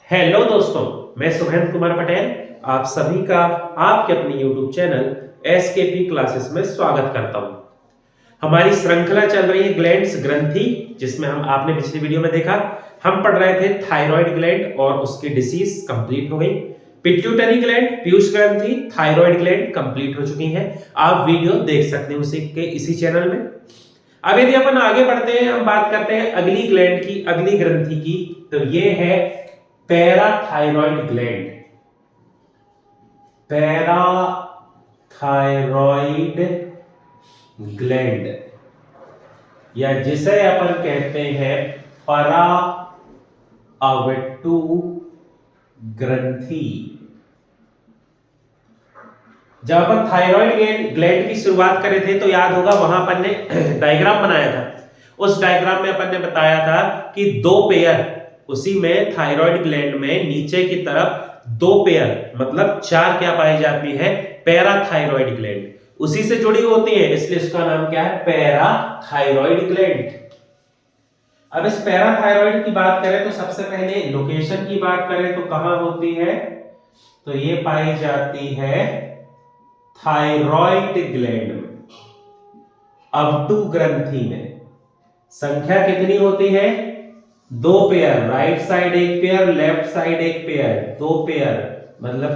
Hello दोस्तों, मैं सुहेंद्र कुमार पटेल आप सभी का आपके अपने YouTube चैनल एसकेपी क्लासेस में स्वागत करता हूं। हमारी श्रृंखला चल रही है ग्लैंड्स ग्रंथि, जिसमें हम आपने पिछली वीडियो में देखा हम पढ़ रहे थे थायराइड ग्लैंड और उसकी डिसीज कंप्लीट हो गई। पिट्यूटरी ग्लैंड, पीयूष ग्रंथि, थायराइड ग्लैंड कंप्लीट हो चुकी हैं। आप वीडियो देख सकते हैं इसी चैनल में। अब यदि अपन आगे बढ़ते हैं, हम बात करते हैं अगली ग्लैंड की, अगली ग्रंथि की। तो ये है पैराथायरॉइड ग्लैंड। पैराथायरॉइड ग्लैंड या जिसे अपन कहते हैं परा अवटु ग्रंथि। जब अपन थायराइड ग्लैंड की शुरुआत करे थे तो याद होगा वहां अपन ने डायग्राम बनाया था। उस डायग्राम में अपन ने बताया था कि दो पेयर, उसी में थायराइड ग्लैंड में नीचे की तरफ दो पेयर मतलब चार क्या पाई जाती है, पैराथायरॉइड ग्लैंड उसी से जुड़ी होती है, इसलिए इसका नाम क्या है, पैराथायरॉइड ग्लैंड। अब इस पैराथायरॉइड की बात करें तो सबसे पहले लोकेशन की बात करें तो कहां होती है, तो ये पाई जाती है थायराइड ग्लैंड में, अवटु ग्रंथि में। संख्या कितनी होती है, दो पेयर, राइट साइड एक पेयर, लेफ्ट साइड एक पेयर, दो पेयर मतलब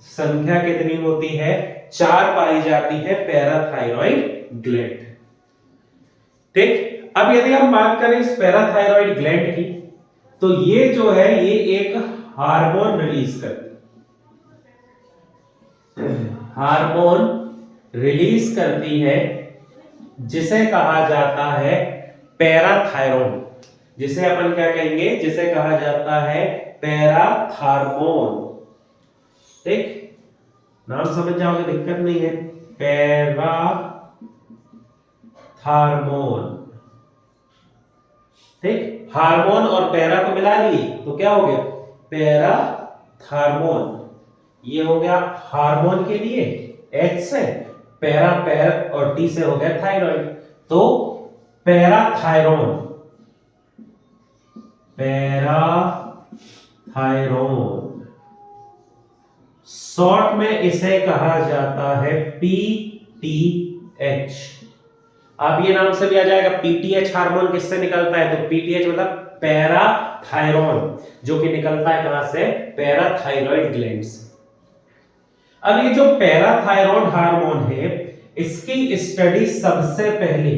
संख्या कितनी होती है, चार पाई जाती है पैराथायरॉइड ग्लैंड। ठीक, अब यदि हम बात करें इस पैराथायरॉइड ग्लैंड की, तो ये जो है ये एक हार्मोन रिलीज करती है, हार्मोन रिलीज करती है जिसे कहा जाता है पैराथायरॉन, जिसे अपन क्या कहेंगे, जिसे कहा जाता है पैराथार्मोन। ठीक, नाम समझ जाओगे, दिक्कत नहीं है। पैराथार्मोन, ठीक, हार्मोन और पैरा को मिला लिए तो क्या हो गया, पैराथार्मोन। ये हो गया हार्मोन के लिए एच से, पैरा पैर और टी से हो गया थायराइड, तो पैराथायरॉन, पैराथायरॉन शॉर्ट में इसे कहा जाता है पीटीएच। अब ये नाम से भी आ जाएगा, पीटीएच हार्मोन किससे निकलता है, तो पीटीएच मतलब पैराथायरॉन, जो कि निकलता है कहां से, पैराथायरॉइड ग्लैंड से। अब ये जो पैराथायरॉन हार्मोन है, इसकी स्टडी सबसे पहले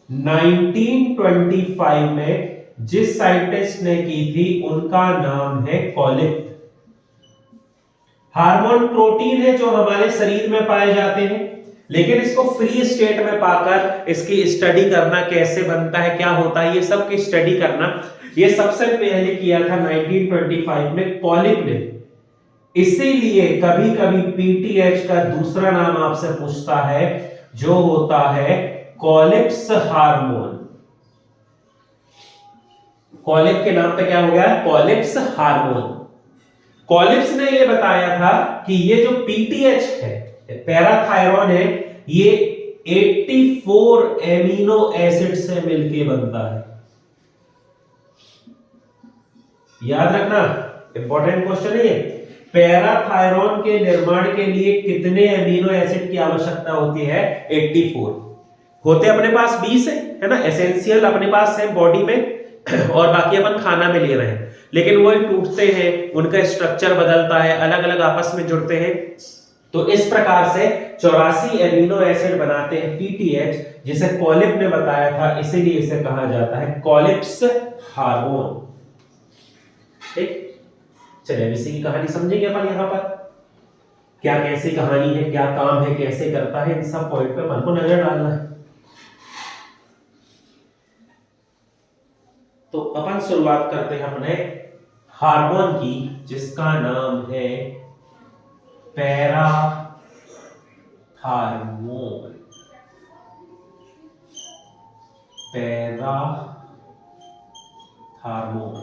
1925 में जिस साइंटिस्ट ने की थी उनका नाम है कॉलिप। हार्मोन प्रोटीन है जो हमारे शरीर में पाए जाते हैं, लेकिन इसको फ्री स्टेट में पाकर इसकी स्टडी करना, कैसे बनता है, क्या होता है, ये सब की स्टडी करना, ये सबसे पहले किया था 1925 में कॉलिप ने। इसीलिए कभी कभी पीटीएच का दूसरा नाम आपसे पूछता है, जो होता है कॉलिप्स हार्मोन। कॉलिप के नाम पे क्या हो गया, कॉलिप्स हार्मोन। कॉलिप्स ने ये बताया था कि ये जो पीटीएच है, पैराथायरॉन है, ये 84 एमिनो एसिड से मिलके बनता है। याद रखना, इंपॉर्टेंट क्वेश्चन है ये। पैराथायरॉन के निर्माण के लिए कितने एमिनो एसिड की आवश्यकता होती है, 84। होते अपने पास 20 है ना, एसेंशियल अपने पास है बॉडी में, और बाकी अपन खाना में ले रहे हैं, लेकिन वो टूटते हैं, उनका स्ट्रक्चर बदलता है, अलग अलग आपस में जुड़ते हैं। तो इस प्रकार से 84 एमिनो एसिड बनाते हैं पीटीएच, जिसे कॉलिप ने बताया था, इसीलिए इसे कहा जाता है कॉलिप्स हार्मोन। ठीक, चलिए इसी की कहानी समझेंगे अपन। यहां पर क्या कैसी कहानी है, क्या काम है, कैसे करता है, इन सब पॉइंट पे अपन को नजर डालना है। तो अपन शुरुआत करते हैं अपने हार्मोन की, जिसका नाम है पैराथार्मोन। पैराथार्मोन,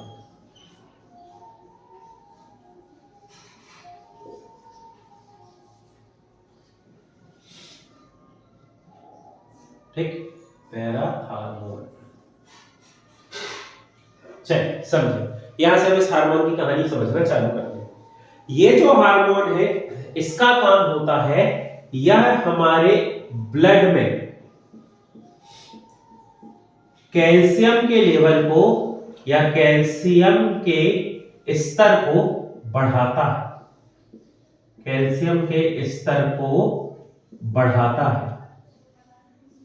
ठीक, पैराथार्मोन। चलिए समझे, यहां से हम इस हार्मोन की कहानी समझना चालू करते हैं। ये जो हार्मोन है इसका काम होता है, यह हमारे ब्लड में कैल्शियम के लेवल को या कैल्शियम के स्तर को बढ़ाता है, कैल्शियम के स्तर को बढ़ाता है।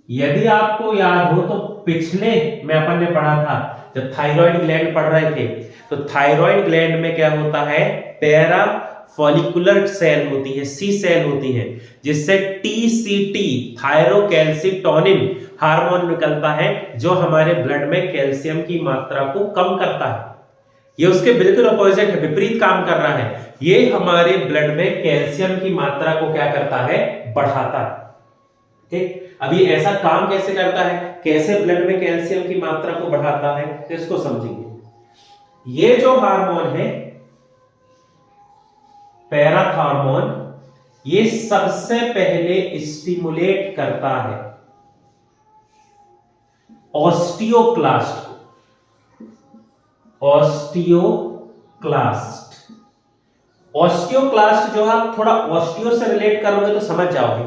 यदि आपको याद हो तो पिछले में अपन ने पढ़ा था जब थायराइड ग्लैंड पढ़ रहे थे, तो थायराइड ग्लैंड में क्या होता है, पैरा फॉलिकुलर सेल होती है, सी सेल होती है, जिससे टीसीटी थायरोकैल्सिटोनिन हार्मोन निकलता है जो हमारे ब्लड में कैल्शियम की मात्रा को कम करता है। ये उसके बिल्कुल अपोजिट है, विपरीत काम कर रहा है। ये हमारे ब्लड में कैल्शियम की मात्रा को क्या करता है, बढ़ाता है। ठीक, अभी ऐसा काम कैसे करता है, कैसे ब्लड में कैल्शियम की मात्रा को बढ़ाता है, तो इसको समझेंगे। ये जो हार्मोन है पैराथॉर्मोन, ये सबसे पहले स्टिमुलेट करता है ऑस्टियोक्लास्ट को। ऑस्टियोक्लास्ट जो आप थोड़ा ऑस्टियो से रिलेट करोगे तो समझ जाओगे।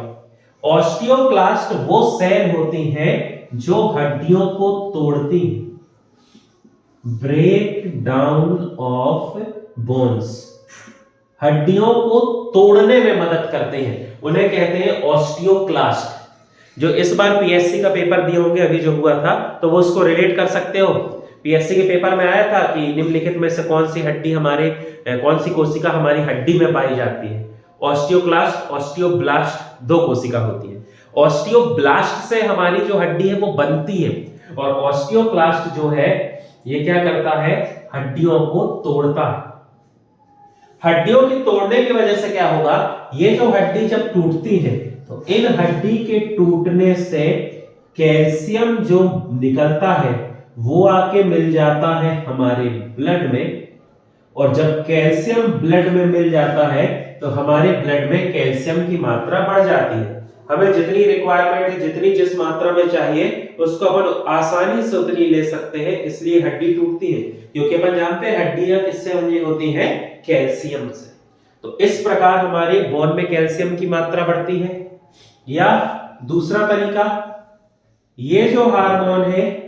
ऑस्टियोक्लास्ट वो सेल होती हैं जो हड्डियों को तोड़ती हैं, ब्रेक डाउन ऑफ बोन्स, हड्डियों को तोड़ने में मदद करते हैं, उन्हें कहते हैं ऑस्टियोक्लास्ट। जो इस बार पीएससी का पेपर दिए होंगे अभी जो हुआ था, तो वो उसको रिलेट कर सकते हो। पीएससी के पेपर में आया था कि निम्नलिखित में से कौन सी हड्डी हमारे कौन सी कोशिका हमारी हड्डी में पाई जाती है। ऑस्टियोक्लास्ट, ऑस्टियोब्लास्ट, दो कोशिका होती है। ऑस्टियोब्लास्ट से हमारी जो हड्डी है वो बनती है, और ऑस्टियोक्लास्ट जो है ये क्या करता है, हड्डियों को तोड़ता है। हड्डियों की तोड़ने की वजह से क्या होगा, ये जो हड्डी जब टूटती है तो इन हड्डी के टूटने से कैल्शियम जो निकलता है वो आके मिल जाता है हमारे ब्लड में, और जब कैल्शियम ब्लड में मिल जाता है तो हमारे ब्लड में कैल्शियम की मात्रा बढ़ जाती है। हमें जितनी रिक्वायरमेंट है, जितनी जिस मात्रा में चाहिए उसको अपन आसानी से उतनी ले सकते हैं, इसलिए हड्डी टूटती है, क्योंकि अपन जानते हैं हड्डियां किससे बनी होती हैं, कैल्शियम से। तो इस प्रकार हमारे बोन में कैल्शियम की मात्रा बढ़ती है। या दूसरा तरीका, ये जो हार्मोन है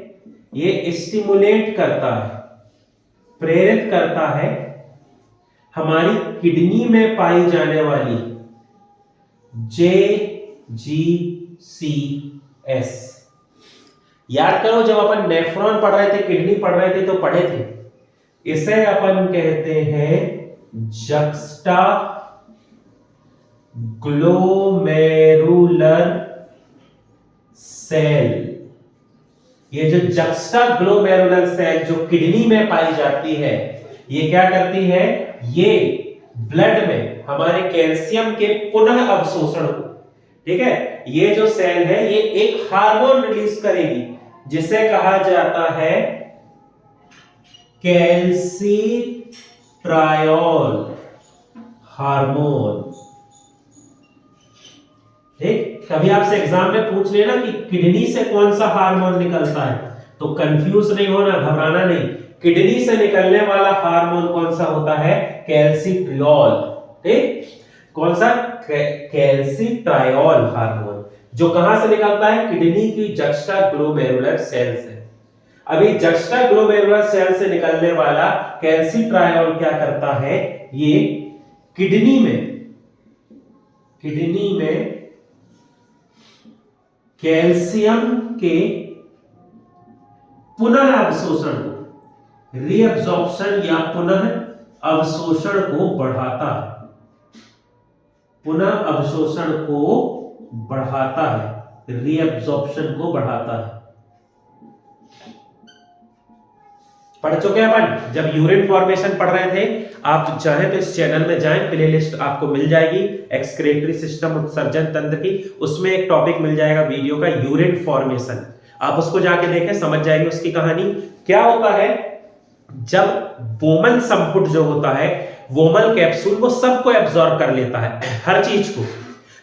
ये स्टिमुलेट करता है, प्रेरित करता है हमारी किडनी में पाई जाने वाली JGCS। याद करो जब अपन नेफ्रॉन पढ़ रहे थे, किडनी पढ़ रहे थे, तो पढ़े थे, इसे अपन कहते हैं जक्स्टा ग्लोमेरुलर सेल। ये जो जक्स्टा ग्लोमेरुलर सेल जो किडनी में पाई जाती है, ये क्या करती है, ये ब्लड में हमारे कैल्शियम के पुनः अवशोषण को, ठीक है, ये जो सेल है ये एक हार्मोन रिलीज करेगी जिसे कहा जाता है कैल्सिट्रायोल हार्मोन। ठीक, कभी आपसे एग्जाम में पूछ लेना कि किडनी से कौन सा हार्मोन निकलता है, तो कंफ्यूज नहीं होना, घबराना नहीं। किडनी से निकलने वाला हार्मोन कौन सा होता है, कैल्सिट्रियोल। ठीक, कौन सा, कैल्सिट्रायोल हार्मोन, जो कहां से निकलता है, किडनी की जक्स्टा ग्लोमेरुलर सेल से। अभी जक्स्टा ग्लोमेरुलर सेल से निकलने वाला कैल्सिट्रायोल क्या करता है, ये किडनी में कैल्शियम के पुनः अवशोषण को, रीअब्जॉर्प्शन या पुनः अवशोषण को बढ़ाता है, पुनः अवशोषण को बढ़ाता है, रीअब्जॉर्प्शन को बढ़ाता है। पढ़ चुके हैं अपन, जब यूरिन फॉर्मेशन पढ़ रहे थे। आप चाहें तो इस चैनल में जाएं, प्लेलिस्ट आपको मिल जाएगी एक्सक्रीटरी सिस्टम, उत्सर्जन तंत्र की, उसमें एक टॉपिक मिल जाएगा वीडियो का, यूरिन फॉर्मेशन। आप उसको जाके देखें, समझ जाएंगे उसकी कहानी। क्या होता है, जब वोमन संपुट जो होता है, वोमल कैप्सूल, वो सबको एब्जॉर्ब कर लेता है, हर चीज को।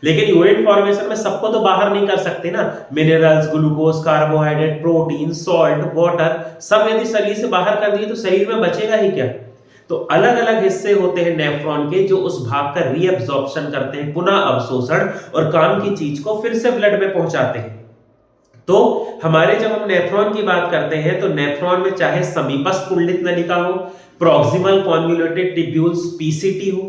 लेकिन यूनिट फॉर्मेशन में सबको तो बाहर नहीं कर सकते ना, minerals, glucose, carbohydrate, protein, salt, water, सब यदि शरीर से बाहर कर दिए तो शरीर में बचेगा ही क्या। तो अलग अलग हिस्से होते हैं नेफ्रॉन के जो उस भाग का रीअब्जॉर्प्शन करते हैं, पुनः अवशोषण, और काम की चीज को फिर से ब्लड में पहुंचाते हैं। तो हमारे जब हम नेफ्रॉन की बात करते हैं तो नेफ्रॉन में चाहे समीपस्थ कुंडलित नलिका हो, प्रॉक्सिमल कॉन्वोल्यूटेड ट्यूब्यूल्स पीसीटी हो,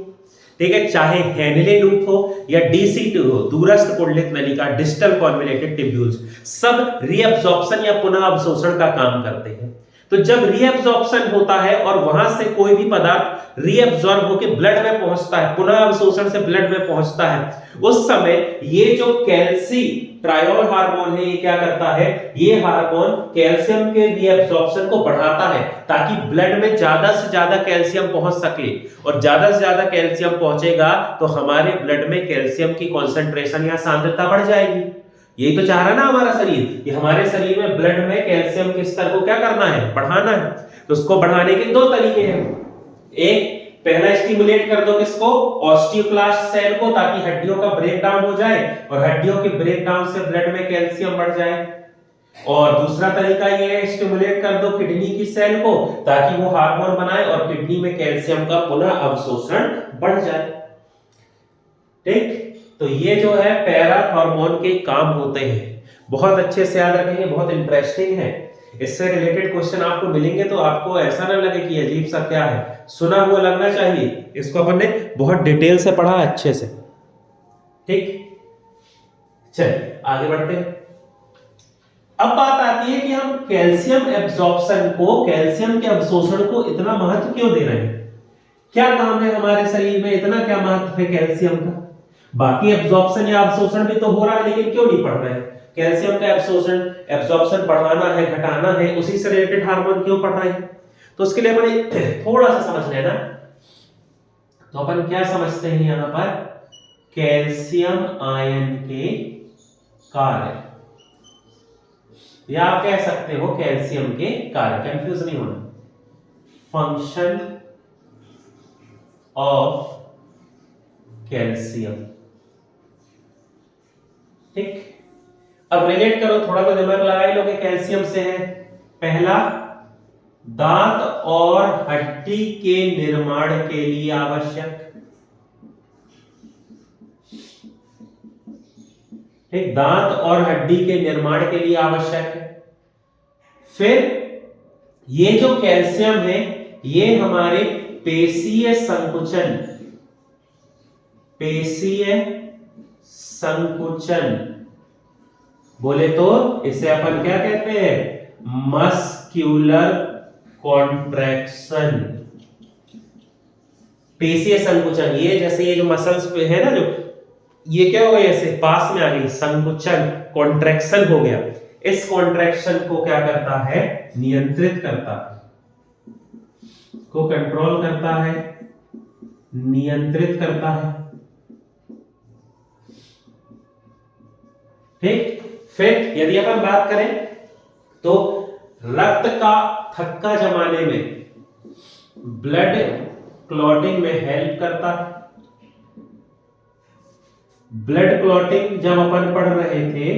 ठीक है, चाहे हेनले लूप हो या डीसीटी हो, दूरस्थ कुंडलित नलिका, डिस्टल कॉन्वोल्यूटेड ट्यूब्यूल्स, सब रीअब्जॉर्प्शन या पुनः अवशोषण का काम करते हैं। तो जब रीअब्जॉर्प्शन होता है और वहां से कोई भी पदार्थ रीअब्जॉर्ब होकर ब्लड में पहुंचता है, पुनः अवशोषण से ब्लड में पहुंचता है, उस समय ये जो कैल्सी ट्रायोल हार्मोन है ये क्या करता है, ये हार्मोन कैल्शियम के रीअब्जॉर्प्शन को बढ़ाता है ताकि ब्लड में ज्यादा से ज्यादा कैल्शियम पहुंच सके, और ज्यादा से ज्यादा कैल्शियम पहुंचेगा तो हमारे ब्लड में कैल्शियम की कॉन्सेंट्रेशन या सांद्रता बढ़ जाएगी। यही तो चाह रहा ना हमारा शरीर कि हमारे शरीर में ब्लड में कैल्शियम के स्तर को क्या करना है, बढ़ाना है। तो उसको बढ़ाने के दो तरीके हैं, एक पहला स्टिमुलेट कर दो किसको, ऑस्टियोक्लास्ट सेल को, ताकि हड्डियों का ब्रेकडाउन हो जाए और हड्डियों के ब्रेकडाउन से ब्लड में कैल्शियम बढ़ जाए, और दूसरा तरीका ये है स्टिमुलेट कर दो किडनी की सेल को ताकि वो हार्मोन बनाए और किडनी में कैल्शियम का पुनः अवशोषण बढ़ जाए। ठीक, तो ये जो है पैरा हार्मोन के काम होते हैं, बहुत अच्छे से याद रखेंगे, बहुत इंटरेस्टिंग है। इससे रिलेटेड क्वेश्चन आपको मिलेंगे तो आपको ऐसा ना लगे कि अजीब सा क्या है, सुना हुआ लगना चाहिए। इसको अपन ने बहुत डिटेल से पढ़ा अच्छे से। ठीक, चलिए आगे बढ़ते हैं। अब बात आती है कि हम कैल्शियम एब्जॉर्प्शन को, कैल्शियम के अवशोषण को इतना महत्व क्यों दे रहे हैं, क्या काम है हमारे शरीर में, इतना क्या महत्व है कैल्शियम का। बाकी एब्जॉर्प्शन या अवशोषण भी तो हो रहा है लेकिन क्यों नहीं पढ़ रहे हैं, कैल्शियम का एब्जॉर्प्शन बढ़ाना है, घटाना है, उसी से रिलेटेड हार्मोन क्यों पढ़ रहे हैं। तो उसके लिए अपन थोड़ा सा समझ लेना। तो अपन क्या समझते हैं यहां पर, कैल्शियम आयन के कार्य, या आप कह सकते हो कैल्शियम के कार्य, कंफ्यूज नहीं होना, फंक्शन ऑफ कैल्शियम। ठीक, अब रिलेट करो, थोड़ा तो दिमाग लगा ही लोगे, कैल्शियम से है पहला, दांत और हड्डी के निर्माण के लिए आवश्यक। ठीक, दांत और हड्डी के निर्माण के लिए आवश्यक है। फिर ये जो कैल्शियम है ये हमारे पेशीय संकुचन, पेशीय संकुचन बोले तो इसे अपन क्या कहते हैं, मस्क्यूलर कॉन्ट्रैक्शन। पेशीय संकुचन, ये जैसे ये जो मसल्स पे है ना, जो ये क्या हो गया, ऐसे पास में आ गई, संकुचन, कॉन्ट्रैक्शन हो गया। इस कॉन्ट्रैक्शन को क्या करता है, नियंत्रित करता है, को कंट्रोल करता है, नियंत्रित करता है। ठीक, फिर यदि अपन बात करें तो रक्त का थक्का जमाने में, ब्लड क्लॉटिंग में हेल्प करता है। ब्लड क्लॉटिंग जब अपन पढ़ रहे थे,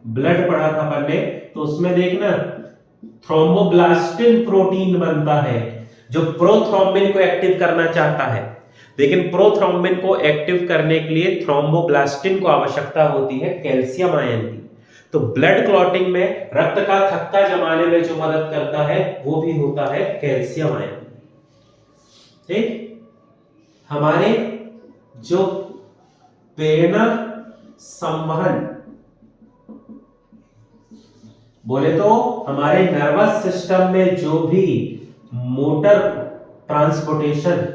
ब्लड पढ़ा था अपन ने, तो उसमें देखना थ्रोम्बोब्लास्टिन प्रोटीन बनता है जो प्रोथ्रोम्बिन को एक्टिव करना चाहता है, लेकिन प्रोथ्रोम्बिन को एक्टिव करने के लिए थ्रोम्बोब्लास्टिन को आवश्यकता होती है कैल्शियम आयन की। तो ब्लड क्लॉटिंग में, रक्त का थक्का जमाने में जो मदद करता है वो भी होता है कैल्शियम आयन। ठीक, हमारे जो प्रेरणा संवहन बोले तो हमारे नर्वस सिस्टम में जो भी मोटर ट्रांसपोर्टेशन,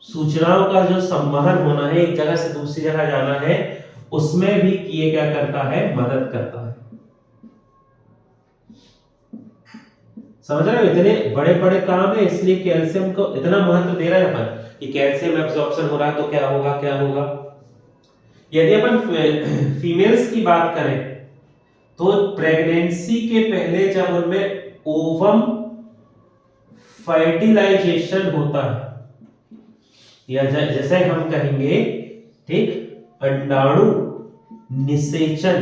सूचनाओं का जो संवहन होना है, एक जगह से दूसरी जगह जाना है, उसमें भी ये क्या करता है, मदद करता है। समझ रहे हो, इतने बड़े बड़े काम है, इसलिए कैल्शियम को इतना महत्व दे रहे हैं अपन कि कैल्शियम एब्जॉर्प्शन हो रहा है तो क्या होगा, क्या होगा। यदि अपन फीमेल्स की बात करें तो प्रेगनेंसी के पहले जब उनमें ओवम फर्टिलाइजेशन होता है, या जैसे हम कहेंगे, ठीक, अंडाणु निषेचन।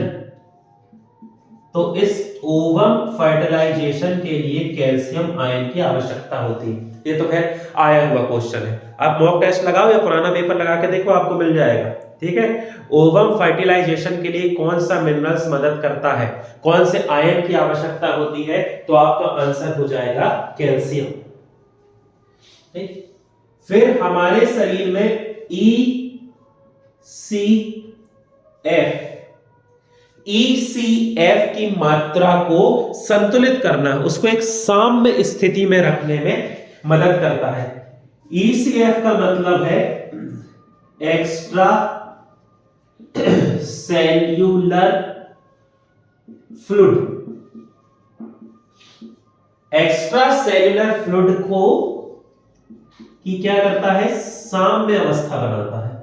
तो इस ओवम फर्टिलाइजेशन के लिए कैल्शियम आयन की आवश्यकता होती है। ये तो खैर आया हुआ क्वेश्चन है, आप मॉक टेस्ट लगाओ या पुराना पेपर लगा के देखो, आपको मिल जाएगा। ठीक है, ओवम फर्टिलाइजेशन के लिए कौन सा मिनरल्स मदद करता है, कौन से आयन की आवश्यकता होती है, तो आपका आंसर हो जाएगा कैल्शियम। ठीक, फिर हमारे शरीर में ECF की मात्रा को संतुलित करना, उसको एक साम्य स्थिति में रखने में मदद करता है। ECF का मतलब है extra cellular fluid. Extra cellular fluid को कि क्या करता है, साम्य अवस्था बनाता है।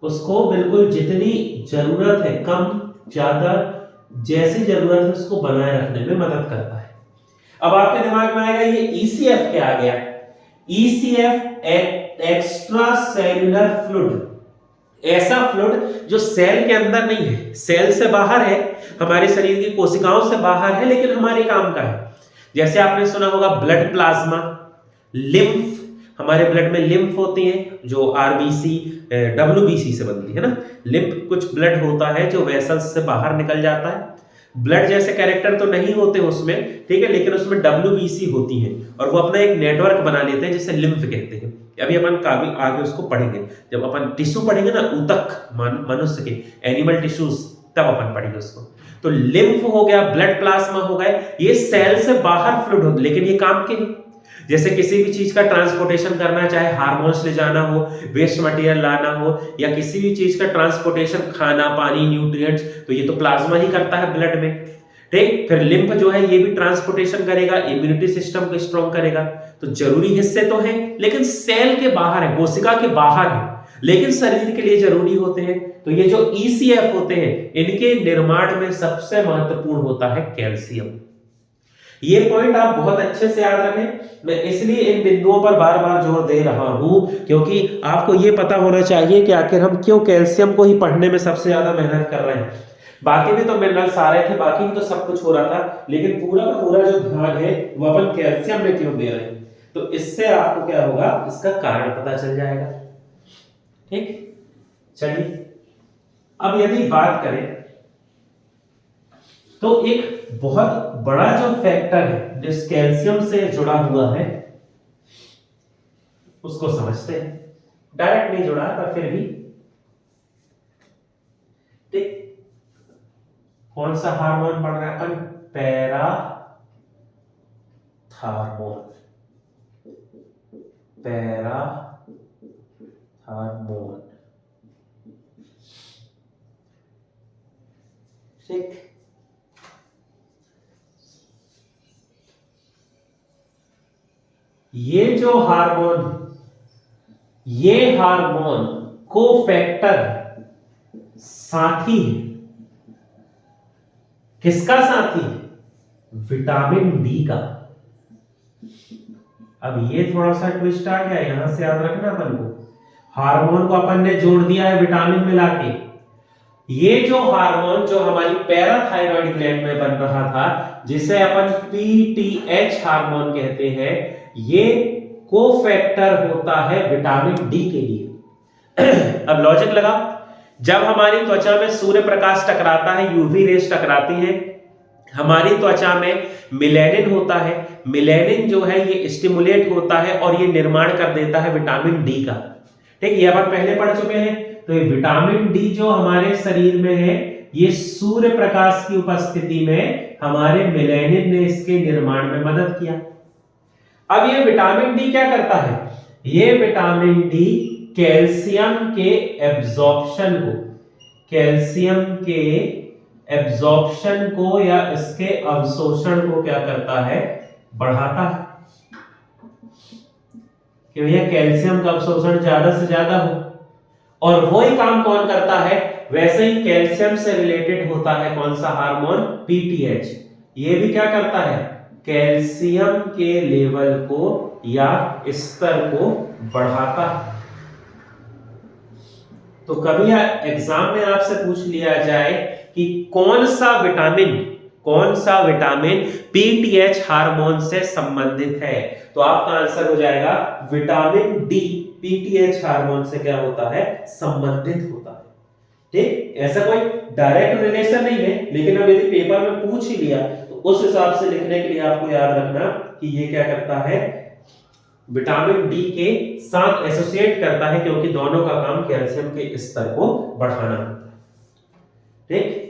उसको बिल्कुल जितनी जरूरत है, कम ज्यादा जैसी जरूरत है, उसको बनाए रखने में मदद करता है। अब आपके दिमाग में आएगा ये ECF क्या आ गया? ECF एक्स्ट्रा सेल्यूलर फ्लूइड, ऐसा फ्लूइड जो सेल के अंदर नहीं है, सेल से बाहर है, हमारे शरीर की कोशिकाओं से बाहर है, लेकिन हमारे काम का है। जैसे आपने सुना होगा ब्लड प्लाज्मा, लिम्फ, हमारे ब्लड में लिम्फ होती है जो RBC WBC से बनती है ना। लिम्फ कुछ ब्लड होता है जो वेसल्स से बाहर निकल जाता है। ब्लड जैसे कैरेक्टर तो नहीं होते उसमें, ठीक है, लेकिन उसमें WBC होती है और वो अपना एक नेटवर्क बना लेते हैं जिसे लिम्फ कहते हैं। अभी अपन काफी आगे उसको पढ़ेंगे, जब अपन टिश्यू पढ़ेंगे ना, ऊतक मनुष्य के, एनिमल टिश्यूज, तब अपन पढ़ेंगे उसको। तो लिम्फ हो गया, ब्लड प्लाज्मा हो गए, ये सेल से बाहर फ्लूइड होते, लेकिन ये काम के हैं। जैसे किसी भी चीज का ट्रांसपोर्टेशन करना, चाहे हार्मोन्स ले जाना हो, वेस्ट मटेरियल लाना हो, या किसी भी चीज का ट्रांसपोर्टेशन, खाना, पानी, न्यूट्रिएंट्स, तो ये तो प्लाज्मा ही करता है ब्लड में। ठीक, फिर लिम्फ जो है ये भी ट्रांसपोर्टेशन करेगा, इम्यूनिटी सिस्टम को स्ट्रॉन्ग करेगा। तो जरूरी हिस्से तो हैं, लेकिन सेल के बाहर है, कोशिका के बाहर है, लेकिन शरीर के लिए जरूरी होते हैं। तो ये जो ECF होते हैं, इनके निर्माण में सबसे महत्वपूर्ण होता है कैल्शियम। ये पॉइंट आप बहुत अच्छे से याद रखें। मैं इसलिए इन बिंदुओं पर बार बार जोर दे रहा हूं, क्योंकि आपको ये पता होना चाहिए कि आखिर हम क्यों कैल्शियम को ही पढ़ने में सबसे ज्यादा मेहनत कर रहे हैं। बाकी भी तो मिनरल्स आ रहे थे, बाकी भी तो सब कुछ हो रहा था, लेकिन पूरा का पूरा जो ध्यान है वो अपन कैल्शियम में क्यों दे रहे हैं। तो इससे आपको क्या होगा, इसका कारण पता चल जाएगा। ठीक, चलिए अब यदि बात करें तो एक बहुत बड़ा जो फैक्टर है जिस कैल्शियम से जुड़ा हुआ है, उसको समझते हैं। डायरेक्ट नहीं जुड़ा पर फिर भी, ठीक, कौन सा हार्मोन पढ़ रहे हैं अपन? पैराथार्मोन। पैराथार्मोन, ठीक। ये जो हार्मोन, ये हार्मोन कोफैक्टर साथी है। किसका साथी है? विटामिन डी का। अब ये थोड़ा सा ट्विस्ट आ गया, यहां से याद रखना अपन को। हार्मोन को अपन ने जोड़ दिया है विटामिन मिला के। ये जो हार्मोन जो हमारी पैराथायरॉइड ग्लैंड में बन रहा था, जिसे अपन PTH हार्मोन कहते हैं, ये कोफैक्टर होता है विटामिन डी के लिए। अब लॉजिक लगा, जब हमारी त्वचा में सूर्य प्रकाश टकराता है, यूवी रेस टकराती है, हमारी त्वचा में मिलेनिन होता है। मिलेनिन जो है ये स्टिमुलेट होता है और ये निर्माण कर देता है विटामिन डी का। ठीक, ये अपन पहले पढ़ चुके हैं। तो ये विटामिन डी जो हमारे शरीर में है, ये सूर्य प्रकाश की उपस्थिति में हमारे मिलेनिन ने इसके निर्माण में मदद किया। अब ये विटामिन डी क्या करता है? ये विटामिन डी कैल्शियम के एब्जॉर्प्शन को, कैल्शियम के एब्जॉर्प्शन को या इसके अवशोषण को क्या करता है? बढ़ाता है, कि भैया कैल्शियम का अवशोषण ज्यादा से ज्यादा हो। और वही काम कौन करता है? वैसे ही कैल्शियम से रिलेटेड होता है कौन सा हार्मोन? PTH। ये भी क्या करता है? कैल्शियम के लेवल को या स्तर को बढ़ाता है। तो कभी एग्जाम में आपसे पूछ लिया जाए कि कौन सा विटामिन पीटीएच हार्मोन से संबंधित है, तो आपका आंसर हो जाएगा विटामिन डी पीटीएच हार्मोन से क्या होता है, संबंधित होता है। ठीक, ऐसा कोई डायरेक्ट रिलेशन नहीं है, लेकिन अब यदि पेपर में पूछ ही लिया तो उस हिसाब से लिखने के लिए आपको याद रखना कि ये क्या करता है, विटामिन डी के साथ एसोसिएट करता है, क्योंकि दोनों का काम कैल्शियम के स्तर को बढ़ाना होता है। ठीक,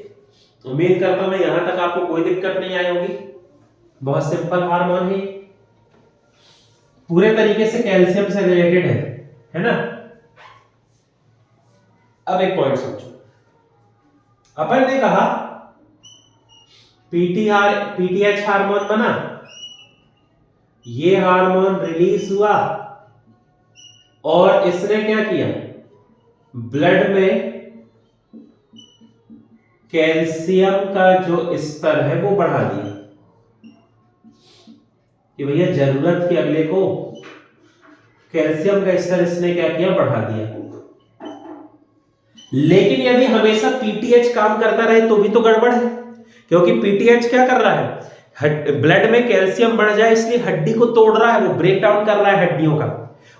उम्मीद करता हूं मैं यहां तक आपको कोई दिक्कत नहीं आई होगी। बहुत सिंपल हार्मोन है, पूरे तरीके से कैल्शियम से रिलेटेड है ना। अब एक पॉइंट समझो, अपन ने कहा पीटीएच हार्मोन बना, ये हार्मोन रिलीज हुआ और इसने क्या किया, ब्लड में कैल्शियम का जो स्तर है वो बढ़ा दिया कि भैया जरूरत के अगले को कैल्शियम का स्तर इसने क्या किया, बढ़ा दिया। लेकिन यदि हमेशा पीटीएच काम करता रहे तो भी तो गड़बड़ है, क्योंकि पीटीएच क्या कर रहा है, ब्लड में कैल्शियम बढ़ जाए इसलिए हड्डी को तोड़ रहा है, वो ब्रेक डाउन कर रहा है हड्डियों का,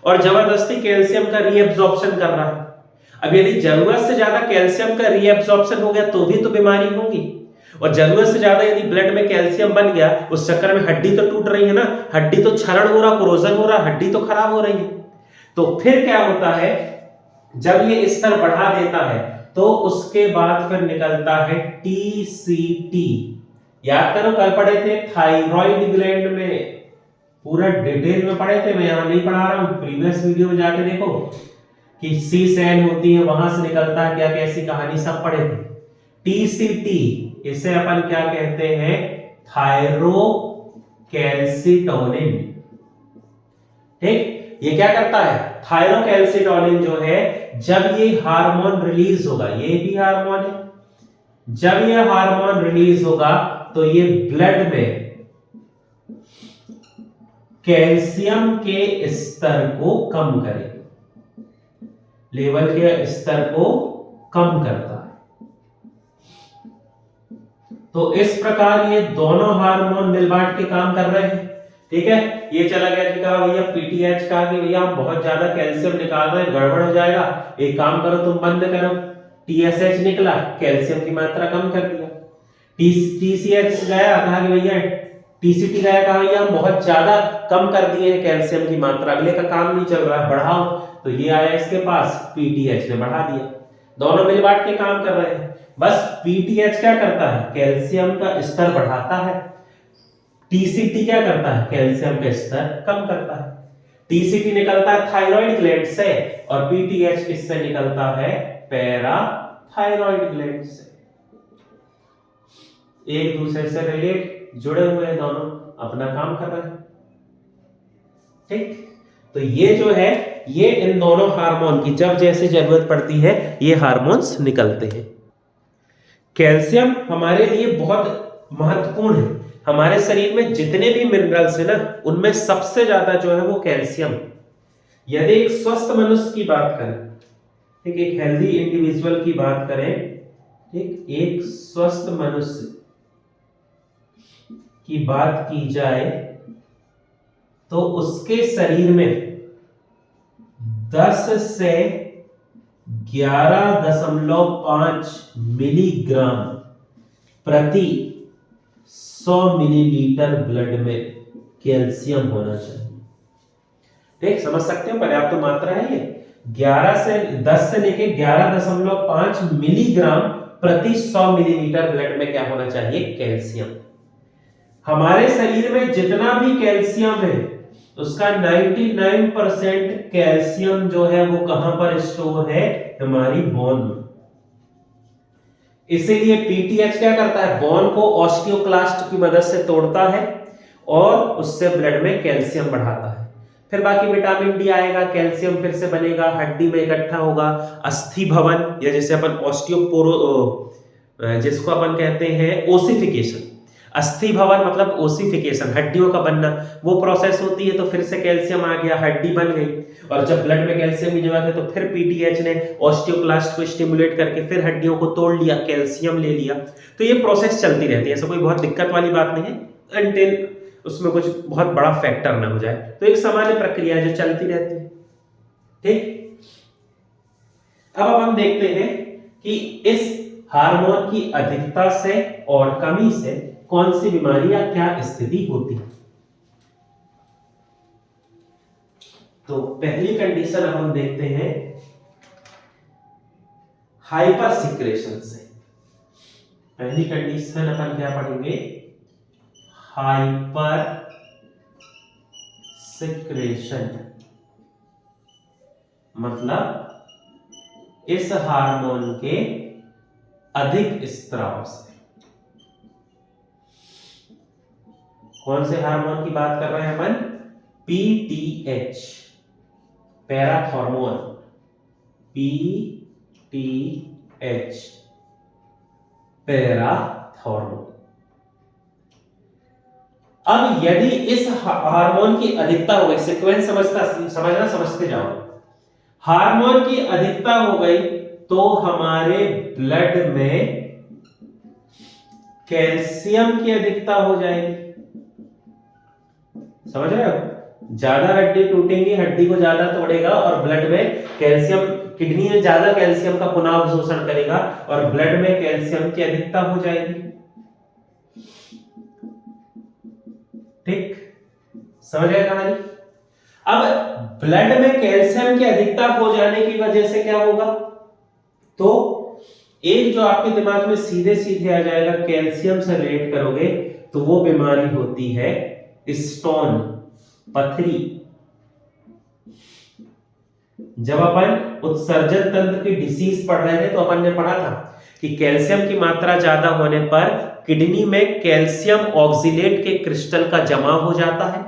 और जबरदस्ती कैल्शियम का रीएब्जॉर्प्शन कर रहा है। अब यदि जरूरत से ज्यादा कैल्शियम का रीएब्जॉर्प्शन हो गया तो भी तो बीमारी होगी, और जरूरत से ज्यादा यदि ब्लड में कैल्शियम बन गया, उस चक्कर में हड्डी तो टूट रही है ना, हड्डी तो क्षरण हो रहा, कोरोजन हो रहा, हड्डी तो खराब हो रही है। तो फिर क्या होता है, जब ये स्तर बढ़ा देता है तो उसके बाद फिर निकलता है टीसीटी। याद करो, कल पढ़े थे थायराइड ग्लैंड में, पूरा डिटेल में पढ़े थे, मैं यहां नहीं पढ़ा रहा हूं, प्रीवियस वीडियो में जाके देखो कि सी सेल होती है, वहां से निकलता है क्या, कैसी कहानी सब पढ़े थे। टीसीटी, इसे अपन क्या कहते हैं, थायरोकैल्सिटोनिन। ठीक, ये क्या करता है, थायरोकैल्सिटोनिन जो है, जब ये हार्मोन रिलीज होगा, ये भी हार्मोन है, जब ये हार्मोन रिलीज होगा तो ये ब्लड में कैल्शियम के स्तर को कम करेगा, लेवल के स्तर को कम करता है। तो इस प्रकार ये दोनों हार्मोन मिल बांट के काम कर रहे हैं। ठीक है, ये चला गया कि कहा भैया पीटीएच का कि भैया हम बहुत ज्यादा कैल्शियम निकाल रहे हैं, गड़बड़ हो जाएगा, एक काम करो तुम बंद करो, टीएसएच निकला, कैल्शियम की मात्रा कम कर दिया। टीसीएच गया, कहा कि भैया टीसीटी गया, कहा भैया हम बहुत ज्यादा कम कर दिए हैं कैल्शियम की मात्रा, अगले का काम नहीं चल रहा है, बढ़ाओ, तो ये आया इसके पास, पीटीएच ने बढ़ा दिया। दोनों मिल बांट के काम कर रहे हैं। बस पीटीएच क्या करता है, कैल्शियम का स्तर बढ़ाता है, टीसीटी क्या करता है, कैल्शियम का स्तर कम करता है। टीसीटी निकलता है थायराइड ग्लैंड से और पीटीएच किससे निकलता है, पैराथायराइड ग्लैंड से। एक दूसरे से रिलेट जुड़े हुए हैं, दोनों अपना काम कर रहे हैं। ठीक, तो ये जो है, ये इन दोनों हार्मोन की जब जैसे जरूरत पड़ती है ये हार्मोन्स निकलते हैं। कैल्शियम हमारे लिए बहुत महत्वपूर्ण है। हमारे शरीर में जितने भी मिनरल्स है ना, उनमें सबसे ज्यादा जो है वो कैल्शियम। यदि एक स्वस्थ मनुष्य की बात करें, ठीक, एक हेल्दी इंडिविजुअल की बात करें, ठीक, एक स्वस्थ मनुष्य की बात की जाए तो उसके शरीर में 10 से 11.5 मिलीग्राम प्रति 100 मिलीलीटर ब्लड में कैल्शियम होना चाहिए। ठीक, समझ सकते हो, पर्याप्त तो मात्रा है ये। 10 से लेके 11.5 मिलीग्राम प्रति 100 मिलीलीटर ब्लड में क्या होना चाहिए, कैल्शियम। हमारे शरीर में जितना भी कैल्शियम है उसका 99% कैल्शियम जो है वो कहां पर स्टोर है, हमारी बोन में। इसीलिए पीटीएच क्या करता है, बोन को ऑस्टियोक्लास्ट की मदद से तोड़ता है और उससे ब्लड में कैल्शियम बढ़ाता है। फिर बाकी विटामिन डी आएगा, कैल्शियम फिर से बनेगा, हड्डी में इकट्ठा होगा, अस्थि भवन, या जैसे अपन जिसको अपन कहते हैं ओसिफिकेशन, अस्थि भवन मतलब ओसिफिकेशन, हड्डियों का बनना, वो प्रोसेस होती है। तो फिर से कैल्शियम आ गया, हड्डी बन गई। और जब ब्लड में कैल्शियम की जरूरत है तो फिर पीटीएच ने ऑस्टियोक्लास्ट को स्टिमुलेट करके फिर हड्डियों को तोड़ लिया, कैल्शियम ले लिया। तो ये प्रोसेस चलती रहती है, ऐसा कोई बहुत दिक्कत वाली बात नहीं है, अनटिल उसमें कुछ बहुत बड़ा फैक्टर ना हो जाए। तो एक सामान्य प्रक्रिया है जो चलती रहती है। ठीक, अब हम देखते हैं कि इस हार्मोन की अधिकता से और कमी से कौन सी बीमारी या क्या स्थिति होती है। तो पहली कंडीशन अब हम देखते हैं हाइपर सिक्रेशन से। पहली कंडीशन अपन क्या पढ़ेंगे, हाइपर सिक्रेशन, मतलब इस हार्मोन के अधिक स्त्राव से। कौन से हार्मोन की बात कर रहे हैं अपन, पीटीएच, पैराथॉर्मोन, पीटीएच, पैराथॉर्मोन। अब यदि इस हार्मोन की अधिकता हो गई, सीक्वेंस समझते जाओ, हार्मोन की अधिकता हो गई तो हमारे ब्लड में कैल्शियम की अधिकता हो जाएगी। समझ रहे हो, ज्यादा हड्डी टूटेंगी, हड्डी को ज्यादा तोड़ेगा और ब्लड में कैल्शियम, किडनी में ज्यादा कैल्शियम का पुनः अवशोषण करेगा और ब्लड में कैल्शियम की अधिकता हो जाएगी। ठीक, समझ गए कहानी। अब ब्लड में कैल्शियम की अधिकता हो जाने की वजह से क्या होगा, तो एक जो आपके दिमाग में सीधे सीधे आ जाएगा, कैल्शियम से रिलेट करोगे तो वो बीमारी होती है स्टोन, पथरी। जब अपन उत्सर्जन तंत्र की डिसीज पढ़ रहे थे तो अपन ने पढ़ा था कि कैल्शियम की मात्रा ज्यादा होने पर किडनी में कैल्शियम ऑक्सिलेट के क्रिस्टल का जमाव हो जाता है,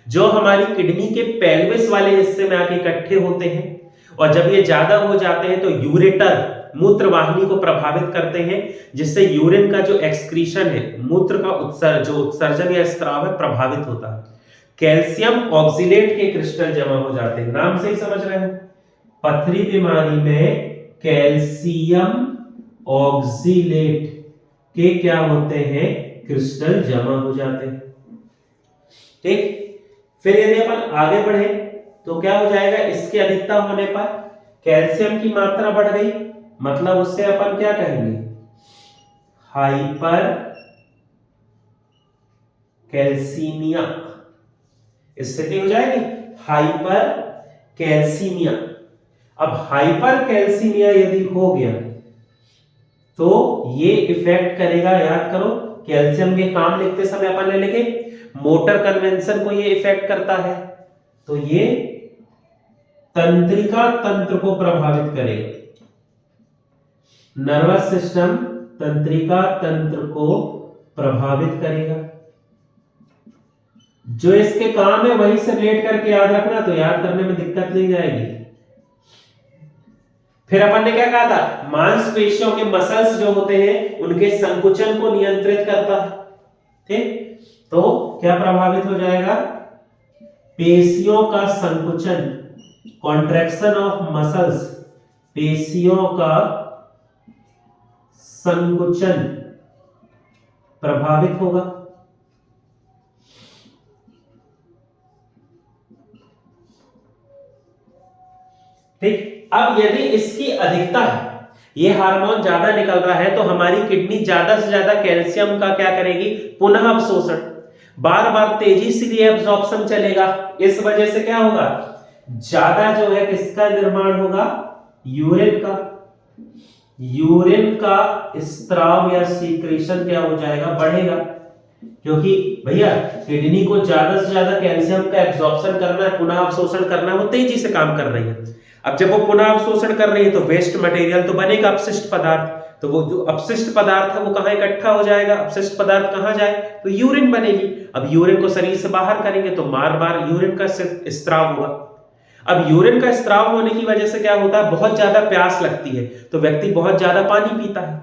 जो हमारी किडनी के पेल्विस वाले हिस्से में आके इकट्ठे होते हैं। और जब ये ज्यादा हो जाते हैं तो यूरेटर, मूत्र वाहिनी को प्रभावित करते हैं, जिससे यूरिन का जो एक्सक्रीशन है, मूत्र का उत्सर्जन या स्त्राव है, प्रभावित होता है। कैल्शियम ऑक्सिलेट के क्रिस्टल जमा हो जाते हैं, नाम से ही समझ रहे हो। पथरी बीमारी में कैल्शियम ऑक्सिलेट के क्या होते हैं, क्रिस्टल जमा हो जाते हैं। ठीक, फिर यदि अपन आगे बढ़े तो क्या हो जाएगा, इसकी अधिकता होने पर कैल्शियम की मात्रा बढ़ गई, मतलब उससे अपन क्या कहेंगे, हाइपर कैल्सीमिया स्थिति हो जाएगी, हाइपर कैल्सीमिया। अब हाइपर कैल्सीमिया यदि हो गया तो ये इफेक्ट करेगा, याद करो कैल्शियम के काम लिखते समय अपन ने लिखे, मोटर कन्वेंशन को ये इफेक्ट करता है, तो ये तंत्रिका तंत्र को प्रभावित करेगा, नर्वस सिस्टम तंत्रिका तंत्र को प्रभावित करेगा। जो इसके काम है वही से रिलेट करके याद रखना, तो याद करने में दिक्कत नहीं जाएगी। फिर अपन ने क्या कहा था, मांसपेशियों के मसल्स जो होते हैं उनके संकुचन को नियंत्रित करता है। ठीक, तो क्या प्रभावित हो जाएगा, पेशियों का संकुचन, कॉन्ट्रैक्शन ऑफ मसल्स, पेशियों का संकुचन प्रभावित होगा। ठीक, अब यदि इसकी अधिकता है, ये हार्मोन ज्यादा निकल रहा है, तो हमारी किडनी ज्यादा से ज्यादा कैल्शियम का क्या करेगी, पुनः अवशोषण, बार बार तेजी से रीअब्जॉर्प्शन चलेगा। इस वजह से क्या होगा, ज्यादा जो है किसका निर्माण होगा, यूरिन का, यूरिन का स्त्राव या सीक्रेशन क्या हो जाएगा, बढ़ेगा। क्योंकि भैया किडनी को ज्यादा से ज्यादा कैल्शियम का एब्जॉर्प्शन करना है, पुनः अवशोषण करना है, वो तेजी से काम कर रही है। अब जब वो पुनः अवशोषण कर रही है तो वेस्ट मटेरियल तो बनेगा, अपशिष्ट पदार्थ, तो वो जो अपशिष्ट पदार्थ है वो कहां इकट्ठा हो जाएगा, अपशिष्ट पदार्थ कहां जाए, तो यूरिन बनेगी। अब यूरिन को शरीर से बाहर करेंगे तो बार बार यूरिन का स्त्राव होगा। अब यूरिन का स्त्राव होने की वजह से क्या होता है, बहुत ज्यादा प्यास लगती है तो व्यक्ति बहुत ज्यादा पानी पीता है।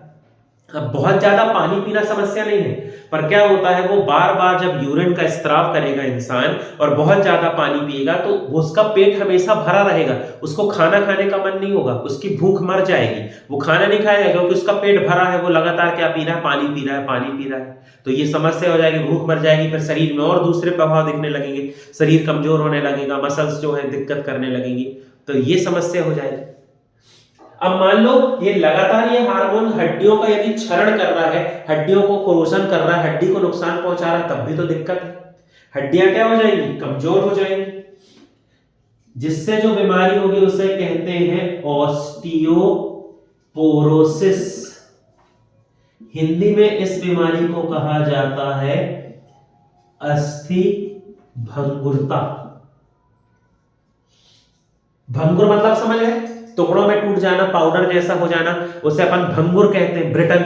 अब बहुत ज्यादा पानी पीना समस्या नहीं है, पर क्या होता है वो बार बार जब यूरिन का स्त्राव करेगा इंसान और बहुत ज्यादा पानी पिएगा तो उसका पेट हमेशा भरा रहेगा, उसको खाना खाने का मन नहीं होगा, उसकी भूख मर जाएगी, वो खाना नहीं खाएगा क्योंकि उसका पेट भरा है, वो लगातार क्या पी रहा है, पानी पी रहा है, पानी पी रहा है। तो ये समस्या हो जाएगी, भूख मर जाएगी, फिर शरीर में और दूसरे प्रभाव दिखने लगेंगे, शरीर कमजोर होने लगेगा, मसल्स जो है दिक्कत करने लगेंगी, तो ये समस्या हो जाएगी। अब मान लो ये लगातार ये हार्मोन हड्डियों का यदि क्षरण कर रहा है, हड्डियों को कोरोजन कर रहा है, हड्डी को नुकसान पहुंचा रहा है, तब भी तो दिक्कत है, हड्डियां क्या हो जाएंगी, कमजोर हो जाएंगी, जिससे जो बीमारी होगी उसे कहते हैं ऑस्टियोपोरोसिस। हिंदी में इस बीमारी को कहा जाता है अस्थि भंगुरता। भंगुर मतलब समझ गए, टुकड़ों में टूट जाना, पाउडर जैसा हो जाना, उसे अपन भंगुर कहते हैं, ब्रिटल।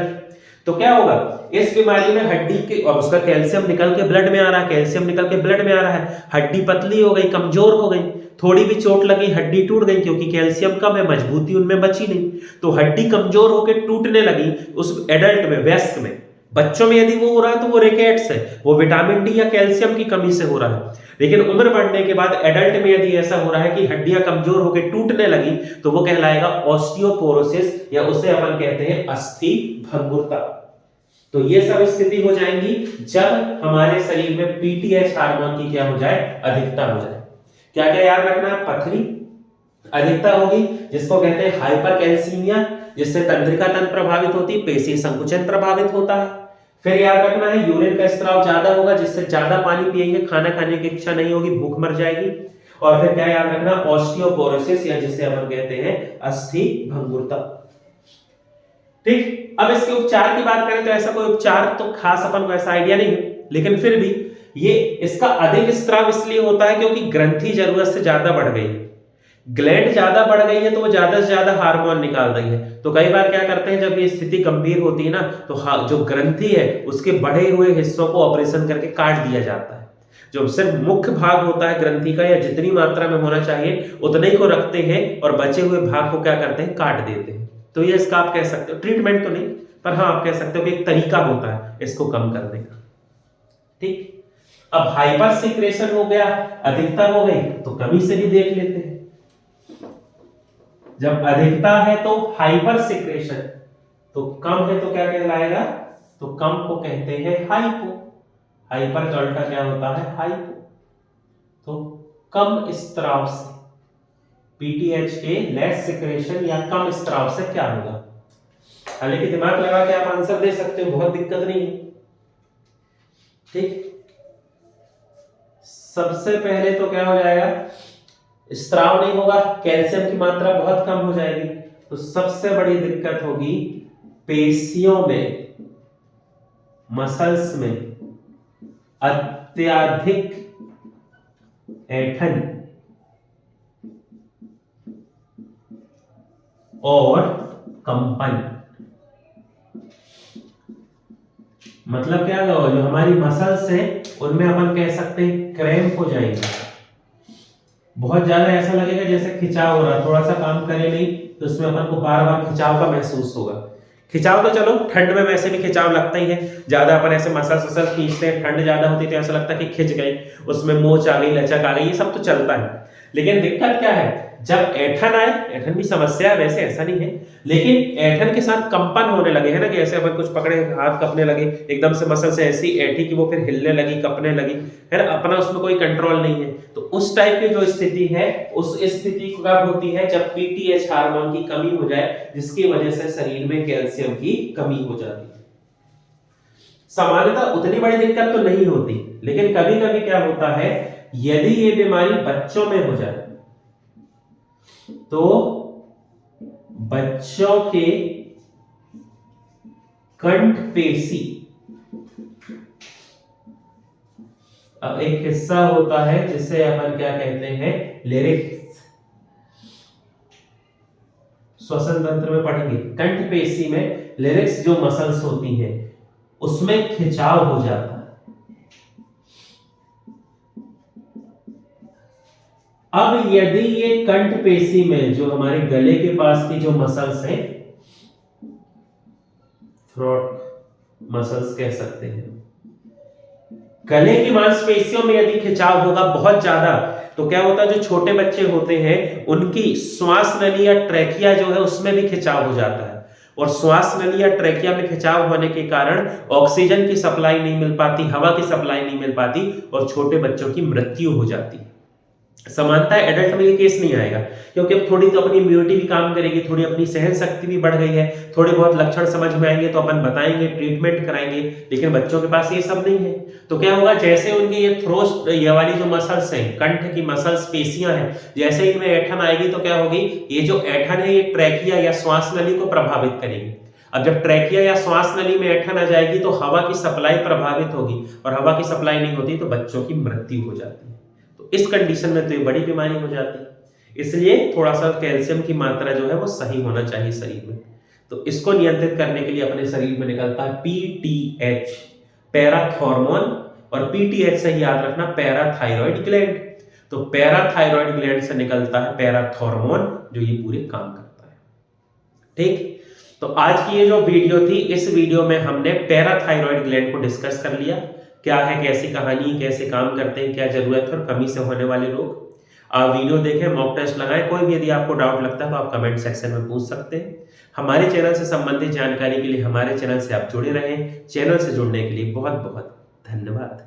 तो क्या होगा, इस बीमारी में हड्डी के और उसका कैल्शियम निकल के ब्लड में आ रहा है, कैल्शियम निकल के ब्लड में आ रहा है, हड्डी पतली हो गई, कमजोर हो गई, थोड़ी भी चोट लगी हड्डी टूट गई, क्योंकि कैल्शियम कम है, मजबूती उनमें बची नहीं, तो हड्डी कमजोर होकर टूटने लगी। उस एडल्ट में, वयस्क में, बच्चों में यदि वो हो रहा है तो वो रिकेट्स है, वो विटामिन डी या कैल्शियम की कमी से हो रहा है। लेकिन उम्र बढ़ने के बाद एडल्ट में यदि ऐसा हो रहा है कि हड्डियां कमजोर होकर टूटने लगी, तो वो कहलाएगा ऑस्टियोपोरोसिस, या उसे अपन कहते हैं अस्थि भंगुरता। तो ये सब स्थिति हो जाएंगी जब हमारे शरीर में पीटीएच हार्मोन की क्या हो जाए, अधिकता हो जाए। क्या क्या याद रखना, पथरी अधिकता होगी, जिसको कहते हैं हाइपरकैल्सीमिया, जिससे तंत्रिका तंत्र प्रभावित होती है, पेशी संकुचन प्रभावित होता है। फिर याद रखना है यूरिन का स्त्राव ज्यादा होगा, जिससे ज्यादा पानी पिएंगे, खाना खाने की इच्छा नहीं होगी, भूख मर जाएगी। और फिर क्या याद रखना, ऑस्टियोपोरोसिस, या जिसे अपन कहते हैं अस्थि भंगुरता। ठीक, अब इसके उपचार की बात करें तो ऐसा कोई उपचार तो खास अपन को ऐसा आइडिया नहीं है, लेकिन फिर भी ये इसका अधिक स्त्राव इसलिए होता है क्योंकि ग्रंथि जरूरत से ज्यादा बढ़ गई है, ग्लैंड ज्यादा बढ़ गई है, तो वो ज्यादा से ज्यादा हार्मोन निकाल रही है। तो कई बार क्या करते हैं, जब ये स्थिति गंभीर होती है ना, तो जो ग्रंथि है उसके बढ़े हुए हिस्सों को ऑपरेशन करके काट दिया जाता है। जो सिर्फ मुख्य भाग होता है ग्रंथि का, या जितनी मात्रा में होना चाहिए उतने ही को रखते हैं, और बचे हुए भाग को क्या करते हैं, काट देते हैं। तो ये इसका आप कह सकते हो, ट्रीटमेंट तो नहीं, पर हाँ आप कह सकते हो कि एक तरीका होता है इसको कम करने का। ठीक, अब हाइपर सिक्रेशन हो गया, अधिकता हो गई, तो कमी से भी देख लेते हैं। जब अधिकता है तो हाइपर सिक्रेशन, तो कम है तो क्या कहलाएगा, तो कम को कहते हैं हाइपो। हाइपर का उल्टा क्या होता है, हाइपो। तो कम स्त्राव से, पीटीएच के लेस सिक्रेशन या कम स्त्राव से क्या होगा। हालांकि दिमाग लगा के आप आंसर दे सकते हो, बहुत दिक्कत नहीं है। ठीक, सबसे पहले तो क्या हो जाएगा, स्त्राव नहीं होगा, कैल्शियम की मात्रा बहुत कम हो जाएगी, तो सबसे बड़ी दिक्कत होगी पेशियों में, मसल्स में अत्यधिक ऐंठन और कंपन। मतलब क्या होगा, जो हमारी मसल्स हैं उनमें अपन कह सकते हैं क्रैम्प हो जाएंगे, बहुत ज्यादा ऐसा लगेगा जैसे खिंचाव हो रहा, थोड़ा सा काम करे नहीं तो उसमें अपन को बार बार खिंचाव का महसूस होगा। खिंचाव तो चलो ठंड में वैसे भी खिंचाव लगता ही है, ज्यादा अपन ऐसे मसल खींचते हैं, ठंड ज्यादा होती है तो ऐसा लगता है कि खिंच गई, उसमें मोच आ गई, लचक आ गई, ये सब तो चलता है। लेकिन दिक्कत क्या है, जब ऐठन आए, ऐठन भी समस्या है वैसे, ऐसा नहीं है, लेकिन ऐठन के साथ कंपन होने लगे है ना, कि ऐसे अपन कुछ पकड़े, हाथ कपने लगे, एकदम से मसल से ऐसी ऐठी कि वो फिर हिलने लगी, कपने लगी, है ना, अपना उसमें कोई कंट्रोल नहीं है, तो उस टाइप की जो स्थिति है, उस स्थिति कब होती है, जब पीटीएच हार्मोन की कमी हो जाए, जिसकी वजह से शरीर में कैल्शियम की कमी हो जाती है। सामान्यतः उतनी बड़ी दिक्कत तो नहीं होती, लेकिन कभी कभी क्या होता है, यदि ये बीमारी बच्चों में हो जाए तो बच्चों के कंठ पेशी, अब एक हिस्सा होता है जिसे अपन क्या कहते हैं, लेरिक्स, श्वसन तंत्र में पढ़ेंगे, कंठ पेशी में लेरिक्स जो मसल्स होती हैं उसमें खिंचाव हो जाता है। अब यदि ये कंठ पेशी में जो हमारे गले के पास की जो मसल्स हैं, थ्रोट मसल्स कह सकते हैं। गले की मांसपेशियों में यदि खिंचाव होगा बहुत ज्यादा तो क्या होता है, जो छोटे बच्चे होते हैं उनकी श्वास नली या ट्रैकिया जो है उसमें भी खिंचाव हो जाता है, और श्वास नली या ट्रैकिया में खिंचाव होने के कारण ऑक्सीजन की सप्लाई नहीं मिल पाती, हवा की सप्लाई नहीं मिल पाती और छोटे बच्चों की मृत्यु हो जाती है। समानता एडल्ट में ये केस नहीं आएगा, क्योंकि अब थोड़ी तो अपनी इम्यूनिटी भी काम करेगी, थोड़ी अपनी सहन शक्ति भी बढ़ गई है, थोड़े बहुत लक्षण समझ में आएंगे तो अपन बताएंगे, ट्रीटमेंट कराएंगे। लेकिन बच्चों के पास ये सब नहीं है, तो क्या होगा, जैसे उनकी ये थ्रोट, ये वाली जो मसल्स हैं, कंठ की मसल्स, पेशियां हैं, जैसे इनमें ऐंठन आएगी तो क्या होगी, ये जो ऐंठन है ये ट्रैकिया या श्वास नली को प्रभावित करेगी। अब जब ट्रैकिया या श्वास नली में ऐंठन आ जाएगी तो हवा की सप्लाई प्रभावित होगी, और हवा की सप्लाई नहीं होती तो बच्चों की मृत्यु हो जाती है। इस कंडीशन में तो ये बड़ी बीमारी हो जाती है। इसलिए थोड़ा सा कैल्शियम की मात्रा जो है वो सही होना चाहिए शरीर में। तो इसको नियंत्रित करने के लिए अपने शरीर में निकलता है पीटीएच, पैराथॉर्मोन, और पीटीएच से याद रखना पैराथायरॉइड ग्लैंड। तो पैराथायरॉइड ग्लैंड से निकलता है पैराथॉर्मोन, जो ये पूरे काम करता है। ठीक, तो आज की ये जो वीडियो थी, इस वीडियो में हमने पैराथायरॉइड ग्लैंड को डिस्कस कर लिया, क्या है, कैसी कहानी, कैसे काम करते हैं, क्या जरूरत है और कमी से होने वाले रोग। आप वीडियो देखें, मॉक टेस्ट लगाएं, कोई भी यदि आपको डाउट लगता है तो आप कमेंट सेक्शन में पूछ सकते हैं। हमारे चैनल से संबंधित जानकारी के लिए हमारे चैनल से आप जुड़े रहें। चैनल से जुड़ने के लिए बहुत बहुत धन्यवाद।